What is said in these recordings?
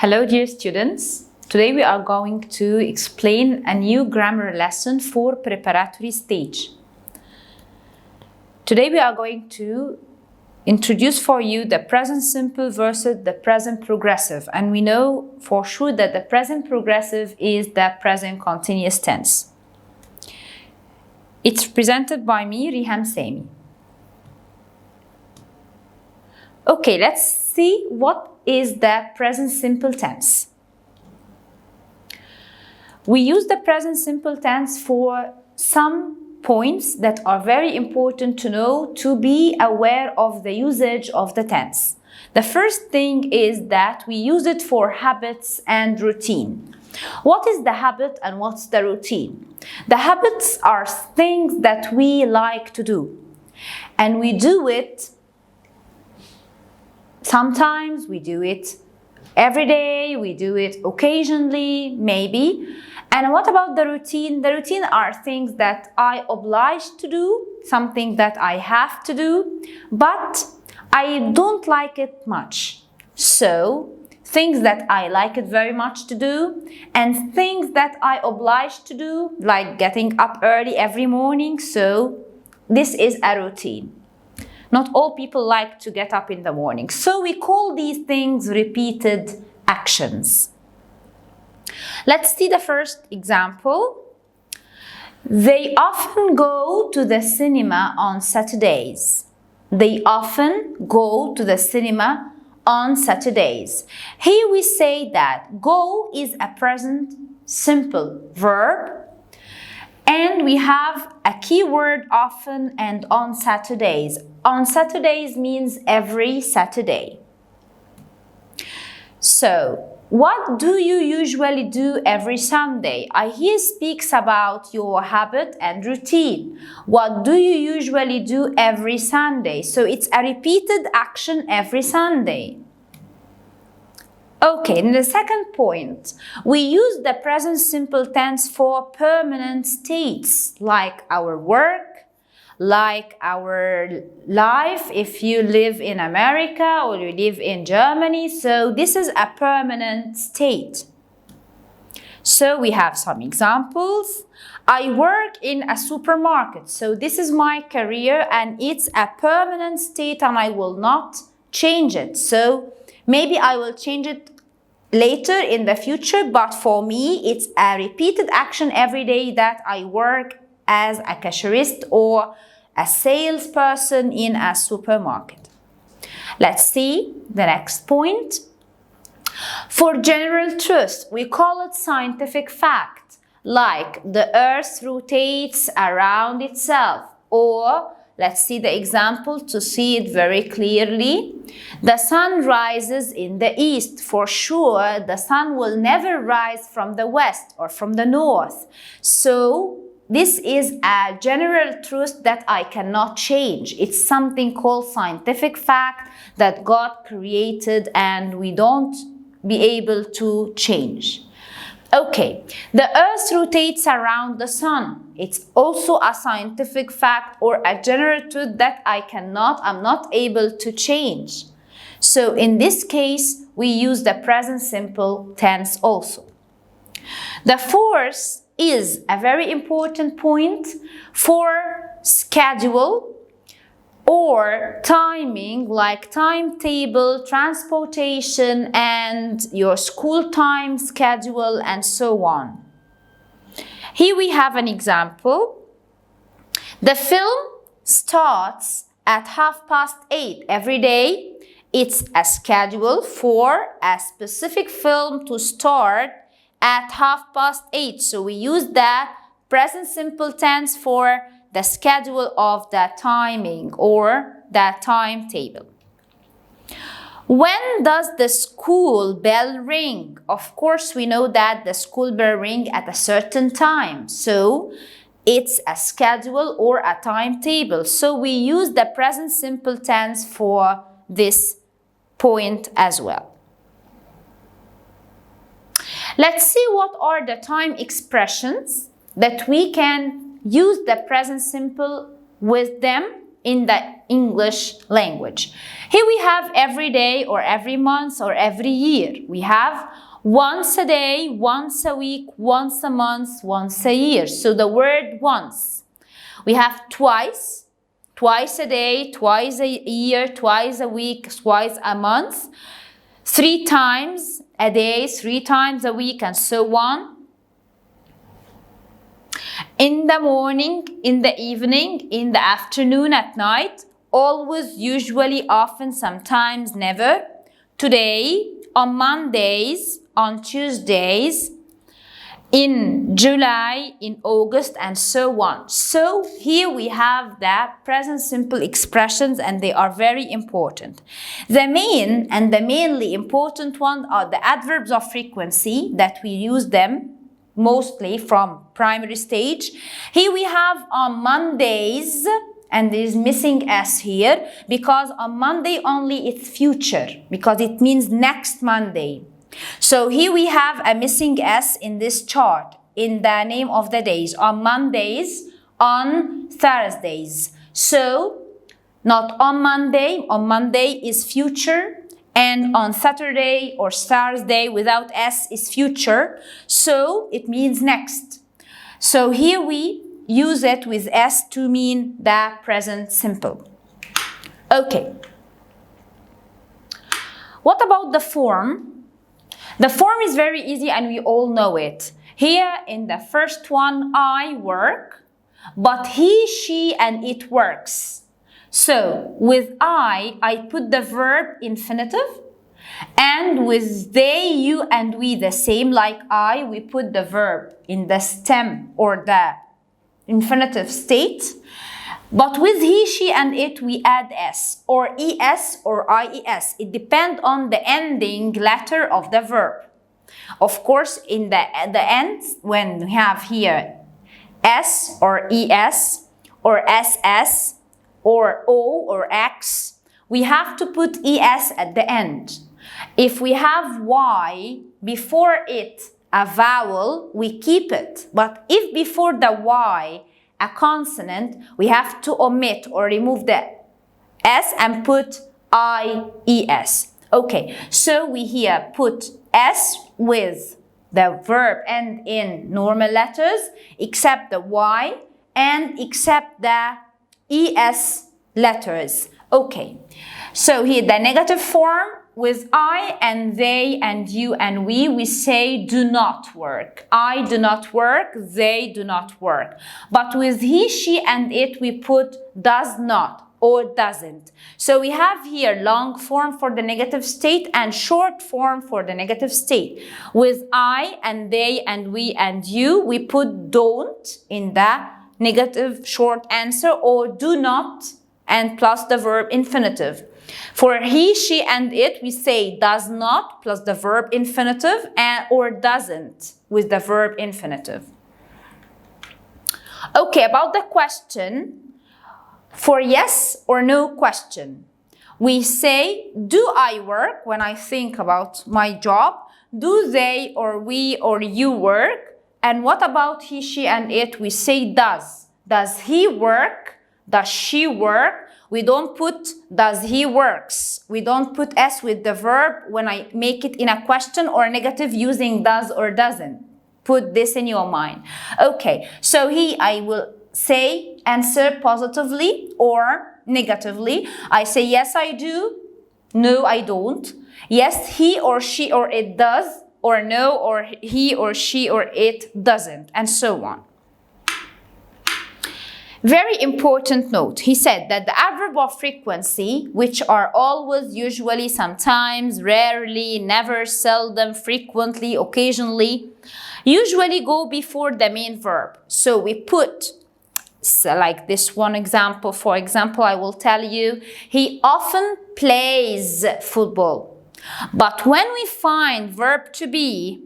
Hello dear students, today we are going to explain a new grammar lesson for preparatory stage. Today we are going to introduce for you the present simple versus the present progressive, and we know for sure that the present progressive is the present continuous tense. It's presented by me, Reham. Okay, let's see what is the present simple tense. We use the present simple tense for some points that are very important to know to be aware of the usage of the tense. The first thing is that we use it for habits and routine. What is the habit and what's the routine? The habits are things that we like to do, and we do it sometimes, we do it every day, we do it occasionally, maybe. And what about the routine? The routine are things that I obliged to do, something that I have to do, but I don't like it much. So, things that I like it very much to do, and things that I obliged to do, like getting up early every morning. So, this is a routine. Not all people like to get up in the morning. So we call these things repeated actions. Let's see the first example. They often go to the cinema on Saturdays. They often go to the cinema on Saturdays. Here we say that go is a present simple verb. And we have a keyword often and on Saturdays. On Saturdays means every Saturday. So, what do you usually do every Sunday? I here speaks about your habit and routine. What do you usually do every Sunday? So, it's a repeated action every Sunday. Okay, in the second point, we use the present simple tense for permanent states, like our work, like our life, if you live in America or you live in Germany. So this is a permanent state. So we have some examples. I work in a supermarket. So this is my career and it's a permanent state and I will not change it. So maybe I will change it later in the future, but for me, it's a repeated action every day that I work as a cashierist or a salesperson in a supermarket. Let's see the next point. For general truth, we call it scientific fact, like the earth rotates around itself, or let's see the example to see it very clearly. The sun rises in the east. For sure, the sun will never rise from the west or from the north. So, this is a general truth that I cannot change. It's something called scientific fact that God created and we don't be able to change. Okay, the earth rotates around the sun. It's also a scientific fact or a general truth that I'm not able to change. So in this case, we use the present simple tense also. The fourth is a very important point for schedule or timing, like timetable, transportation, and your school time schedule, and so on. Here we have an example. The film starts at 8:30 every day. It's a schedule for a specific film to start at 8:30. So we use that present simple tense for the schedule of the timing or the timetable. When does the school bell ring? Of course, we know that the school bell ring at a certain time. So it's a schedule or a timetable. So we use the present simple tense for this point as well. Let's see what are the time expressions that we can use the present simple with them in the English language. Here we have every day or every month or every year. We have once a day, once a week, once a month, once a year. So the word once. We have twice, twice a day, twice a year, twice a week, twice a month, 3 times a day, 3 times a week, and so on. In the morning, in the evening, in the afternoon, at night, always, usually, often, sometimes, never, today, on Mondays, on Tuesdays, in July, in August, and so on. So here we have the present simple expressions, and they are very important. The main and the mainly important one are the adverbs of frequency that we use them mostly from primary stage. Here we have on Mondays, and there is missing S here because on Monday only it's future because it means next Monday. So here we have a missing S in this chart in the name of the days. On Mondays, on Thursdays. So not on Monday is future, and on Saturday or Thursday without S is future. So it means next. So here we use it with S to mean the present simple. Okay. What about the form? The form is very easy and we all know it. Here in the first one, I work, but he, she, and it works. So with I put the verb infinitive, and with they, you, and we the same like I, we put the verb in the stem or the infinitive state. But with he, she, and it, we add S or ES or IES. It depends on the ending letter of the verb. Of course, in the end, when we have here S or ES or SS or O or X, we have to put ES at the end. If we have Y before it, a vowel, we keep it. But if before the Y, a consonant, we have to omit or remove the S and put IES. Okay, so we here put S with the verb end in normal letters, except the Y and except the ES letters. Okay, so here the negative form with I and they and you and we say do not work. I do not work, they do not work. But with he, she, and it, we put does not or doesn't. So we have here long form for the negative state and short form for the negative state. With I and they and we and you, we put don't in the negative short answer or do not and plus the verb infinitive. For he, she, and it, we say does not plus the verb infinitive and or doesn't with the verb infinitive. Okay, about the question, for yes or no question, we say, do I work when I think about my job? Do they or we or you work? And what about he, she, and it? We say does. Does he work? Does she work? We don't put does he works. We don't put S with the verb when I make it in a question or negative using does or doesn't. Put this in your mind. Okay, so I will say answer positively or negatively. I say yes I do, no I don't. Yes he or she or it does, or no or he or she or it doesn't, and so on. Very important note, he said that the adverb of frequency, which are always, usually, sometimes, rarely, never, seldom, frequently, occasionally, usually go before the main verb. So we put, like this one example, for example, I will tell you, he often plays football. But when we find verb to be,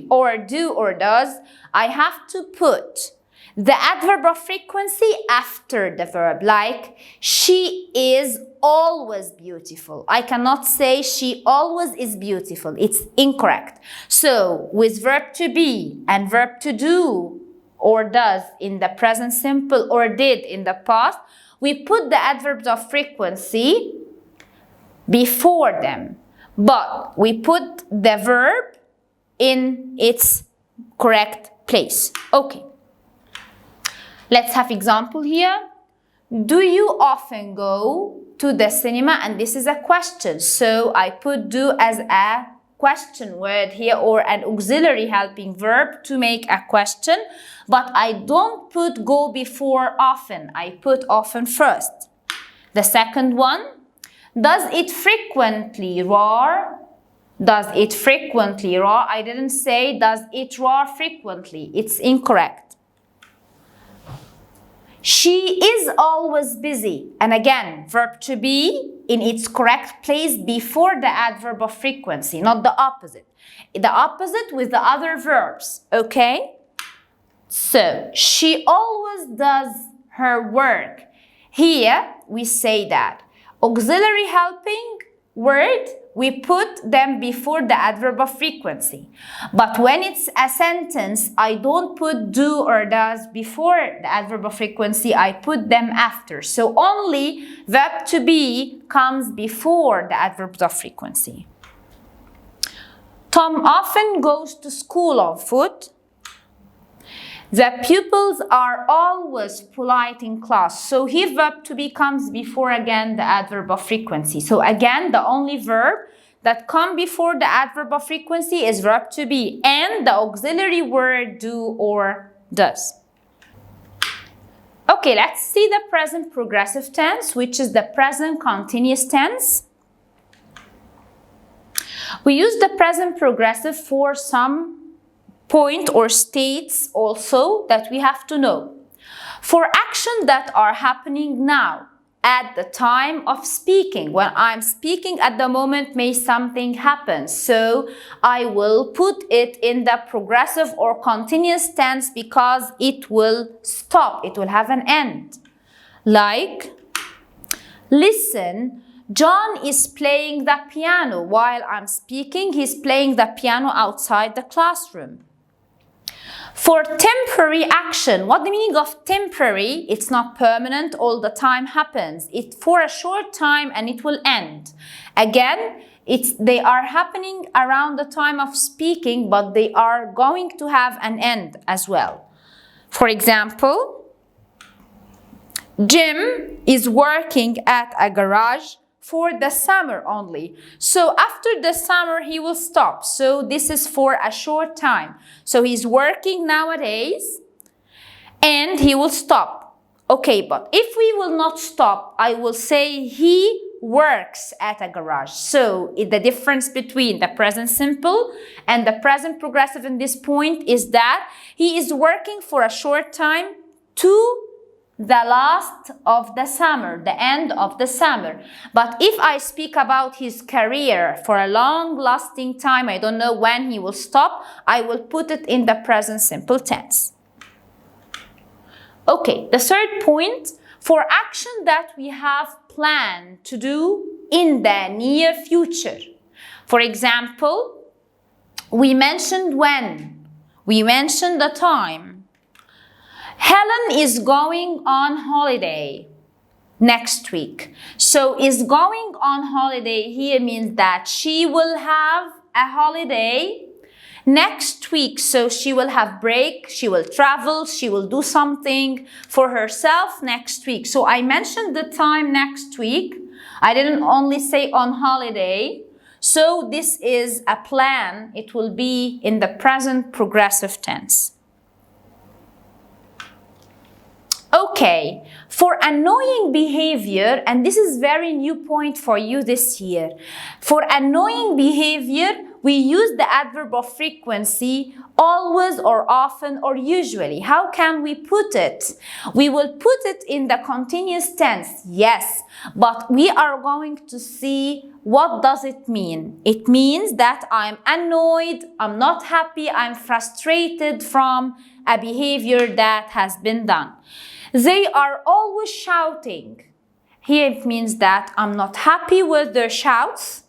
or do or does, I have to put the adverb of frequency after the verb, like she is always beautiful. I cannot say she always is beautiful. It's incorrect. So with verb to be and verb to do or does in the present simple or did in the past, we put the adverbs of frequency before them, but we put the verb in its correct place. Okay. Let's have example here. Do you often go to the cinema? And this is a question, so I put do as a question word here, or an auxiliary helping verb to make a question, but I don't put go before often. I put often first. The second one, does it frequently roar? Does it frequently roar? I didn't say does it roar frequently. It's incorrect. She is always busy. And again, verb to be in its correct place before the adverb of frequency, not the opposite. The opposite with the other verbs, okay? So, she always does her work. Here, we say that. Auxiliary helping word, we put them before the adverb of frequency. But when it's a sentence, I don't put do or does before the adverb of frequency, I put them after. So only verb to be comes before the adverbs of frequency. Tom often goes to school on foot. The pupils are always polite in class. So here verb to be comes before again the adverb of frequency. So again, the only verb that comes before the adverb of frequency is verb to be and the auxiliary word do or does. Okay, let's see the present progressive tense, which is the present continuous tense. We use the present progressive for some point or states also that we have to know. For actions that are happening now, at the time of speaking, when I'm speaking at the moment, may something happen. So I will put it in the progressive or continuous tense because it will stop, it will have an end. Like, listen, John is playing the piano while I'm speaking. He's playing the piano outside the classroom. For temporary action, what the meaning of temporary? It's not permanent, all the time happens. It's for a short time and it will end. Again, they are happening around the time of speaking, but they are going to have an end as well. For example, Jim is working at a garage for the summer only. So after the summer, he will stop. So this is for a short time. So he's working nowadays and he will stop. Okay, but if we will not stop, I will say he works at a garage. So the difference between the present simple and the present progressive in this point is that he is working for a short time to the last of the summer, the end of the summer. But if I speak about his career for a long-lasting time, I don't know when he will stop, I will put it in the present simple tense. Okay, the third point, for action that we have planned to do in the near future. For example, we mentioned when, we mentioned the time. Helen is going on holiday next week. So is going on holiday here means that she will have a holiday next week. So she will have break, she will travel, she will do something for herself next week. So I mentioned the time next week. I didn't only say on holiday. So this is a plan. It will be in the present progressive tense. Okay, for annoying behavior, and this is very new point for you this year. For annoying behavior, we use the adverb of frequency always or often or usually. How can we put it? We will put it in the continuous tense, yes, but we are going to see what does it mean. It means that I'm annoyed, I'm not happy, I'm frustrated from a behavior that has been done. They are always shouting. Here it means that I'm not happy with their shouts.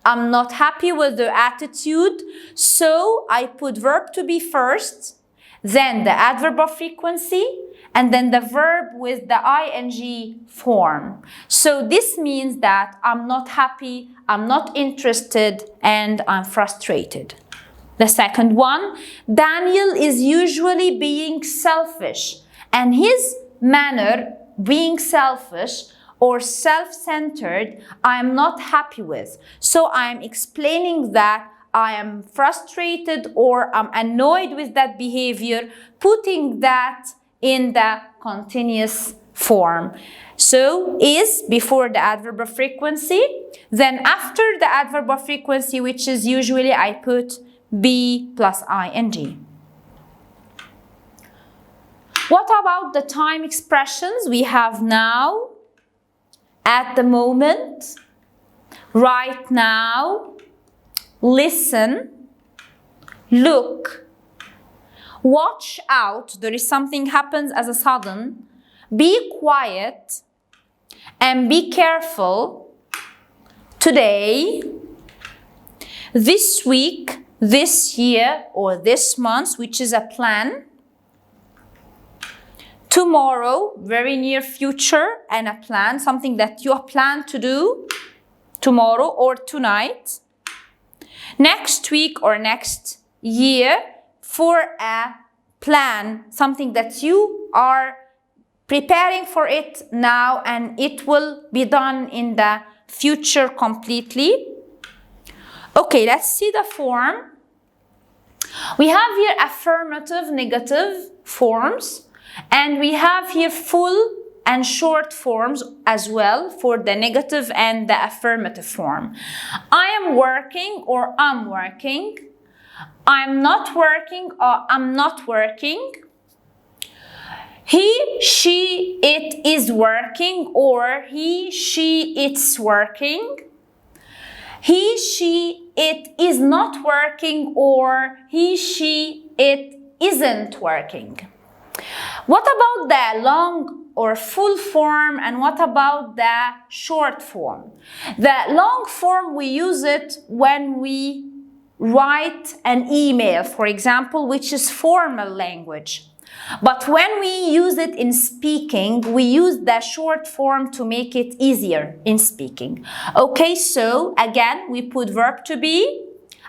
I'm not happy with their attitude. So I put verb to be first. then the adverb of frequency, and then the verb with the ing form. So this means that I'm not happy, I'm not interested, and I'm frustrated. The second one, Daniel is usually being selfish, and his manner being selfish or self-centered, I'm not happy with. So I'm explaining that I am frustrated or I'm annoyed with that behavior, putting that in the continuous form. So is before the adverb of frequency, then after the adverb of frequency, which is usually I put be plus ing. What about the time expressions? We have now, at the moment, right now, listen, look, watch out, there is something happens as a sudden, be quiet, and be careful, today, this week, this year, or this month, which is a plan, tomorrow, very near future, and a plan, something that you plan to do tomorrow or tonight, next week or next year, for a plan, something that you are preparing for it now and it will be done in the future completely. Okay, let's see the form. We have here affirmative, negative forms, and we have here full and short forms as well for the negative and the affirmative form. I am working or I'm working. I'm not working or I'm not working. He, she, it is working or he, she, it's working. He, she, it is not working or he, she, it isn't working. What about the long or full form, and what about the short form? The long form, we use it when we write an email, for example, which is formal language. But when we use it in speaking, we use the short form to make it easier in speaking. Okay, so again, we put verb to be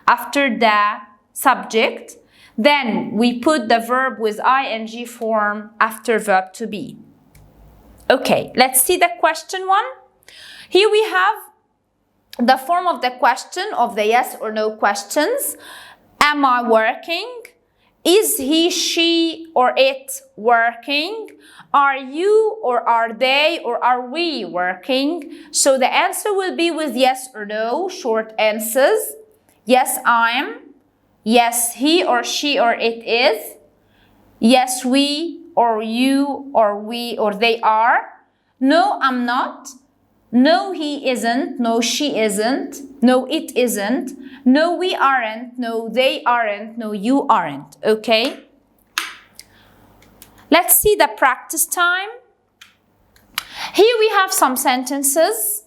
after the subject. Then we put the verb with ing form after verb to be. Okay, let's see the question one. Here we have the form of the question of the yes or no questions. Am I working? Is he, she, or it working? Are you or are they or are we working? So the answer will be with yes or no, short answers. Yes, I'm. Yes, he or she or it is. Yes, we or you or we or they are. No, I'm not. No, he isn't. No, she isn't. No, it isn't. No, we aren't. No, they aren't. No, you aren't. Okay? Let's see the practice time. Here we have some sentences.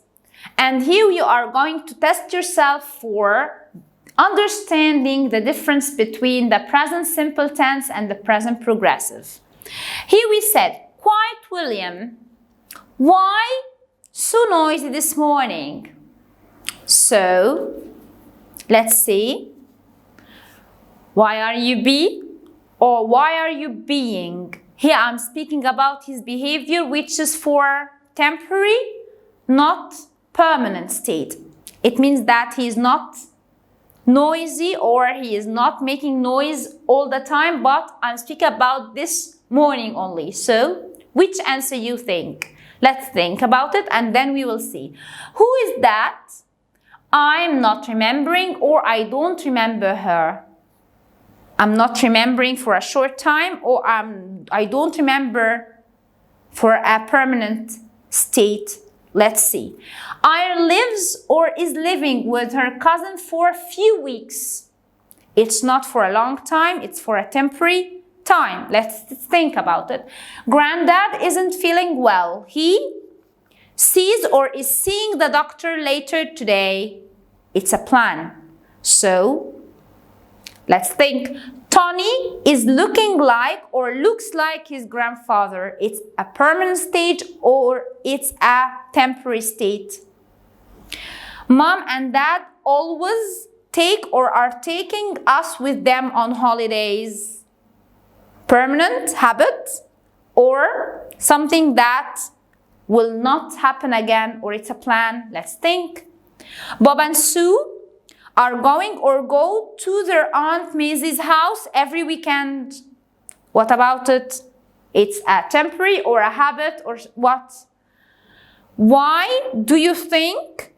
And here you are going to test yourself for understanding the difference between the present simple tense and the present progressive. Here we said, quiet William, why so noisy this morning? So, let's see. Why are you be? Or why are you being? Here I'm speaking about his behavior, which is for temporary, not permanent state. It means that he is not noisy or he is not making noise all the time, but I'm speaking about this morning only. So, which answer you think? Let's think about it and then we will see. Who is that? I'm not remembering or I don't remember her. I'm not remembering for a short time or I don't remember for a permanent state. Let's see. Iron lives or is living with her cousin for a few weeks. It's not for a long time, it's for a temporary time. Let's think about it. Granddad isn't feeling well. He sees or is seeing the doctor later today. It's a plan. So, let's think. Tony is looking like or looks like his grandfather. It's a permanent state or it's a temporary state. Mom and dad always take or are taking us with them on holidays. Permanent habit or something that will not happen again, or it's a plan. Let's think. Bob and Sue are going or go to their Aunt Maisie's house every weekend. What about it? It's a temporary or a habit or what? Why do you think?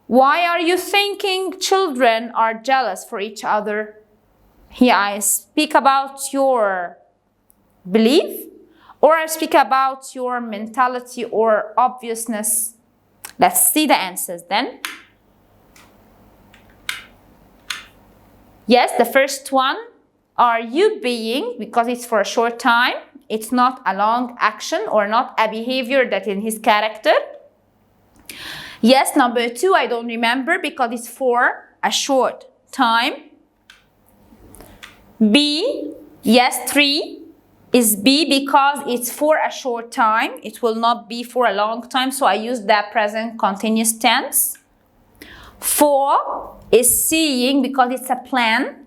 Why are you thinking children are jealous for each other? Here I speak about your belief, or I speak about your mentality or obviousness. Let's see the answers then. Yes, the first one, are you being, because it's for a short time, it's not a long action or not a behavior that in his character. Yes, number 2, I don't remember because it's for a short time. B, yes, 3 is B because it's for a short time. It will not be for a long time, so I use the present continuous tense. 4 is seeing because it's a plan.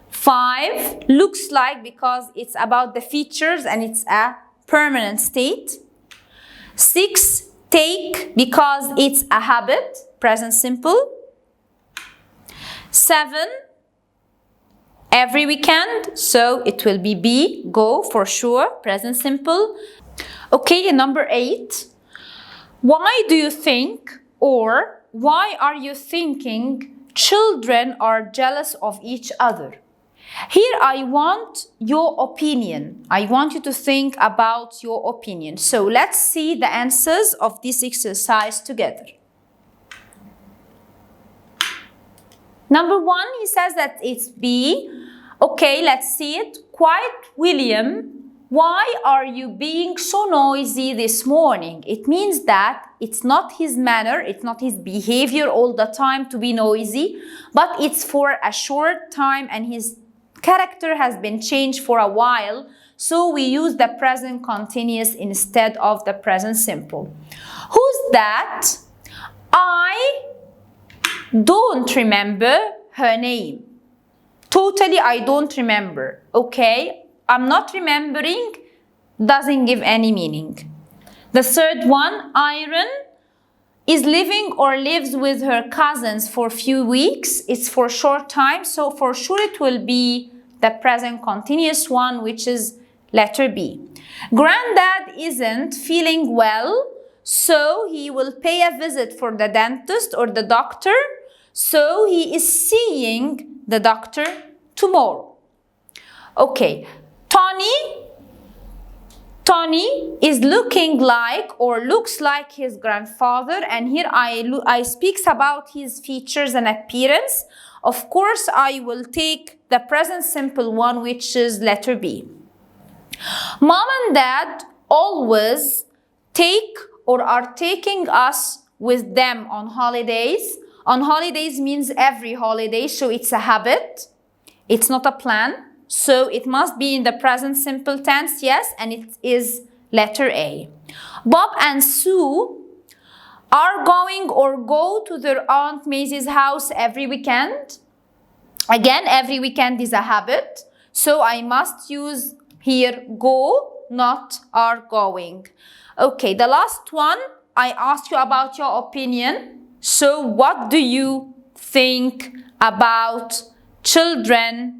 5 looks like because it's about the features and it's a permanent state. 6 take because it's a habit, present simple. 7 every weekend, so it will be B, go for sure, present simple. Okay, number 8. Why do you think, or why are you thinking children are jealous of each other? Here I want your opinion. I want you to think about your opinion. So let's see the answers of this exercise together. Number 1, he says that it's B. Okay, let's see it. Quiet William, why are you being so noisy this morning? It means that it's not his manner, it's not his behavior all the time to be noisy, but it's for a short time and his character has been changed for a while, so we use the present continuous instead of the present simple. Who's that? I don't remember her name. Totally, I don't remember. Okay, I'm not remembering doesn't give any meaning. The third one, Iron is living or lives with her cousins for a few weeks. It's for a short time, so for sure it will be the present continuous one, which is letter B. Granddad isn't feeling well, so he will pay a visit for the dentist or the doctor, so he is seeing the doctor tomorrow. Okay, Tony is looking like or looks like his grandfather, and here I speaks about his features and appearance. Of course, I will take the present simple one, which is letter B. Mom and Dad always take or are taking us with them on holidays. On holidays means every holiday, so it's a habit. It's not a plan. So it must be in the present simple tense, yes, and it is letter A. Bob and Sue are going or go to their Aunt Maisie's house every weekend. Again, every weekend is a habit, so I must use here go, not are going. Okay, the last one, I asked you about your opinion. So what do you think about children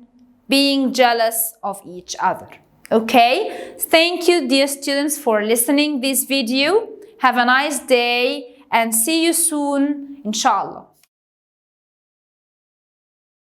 being jealous of each other? Okay, thank you dear students for listening this video. Have a nice day and see you soon, inshallah.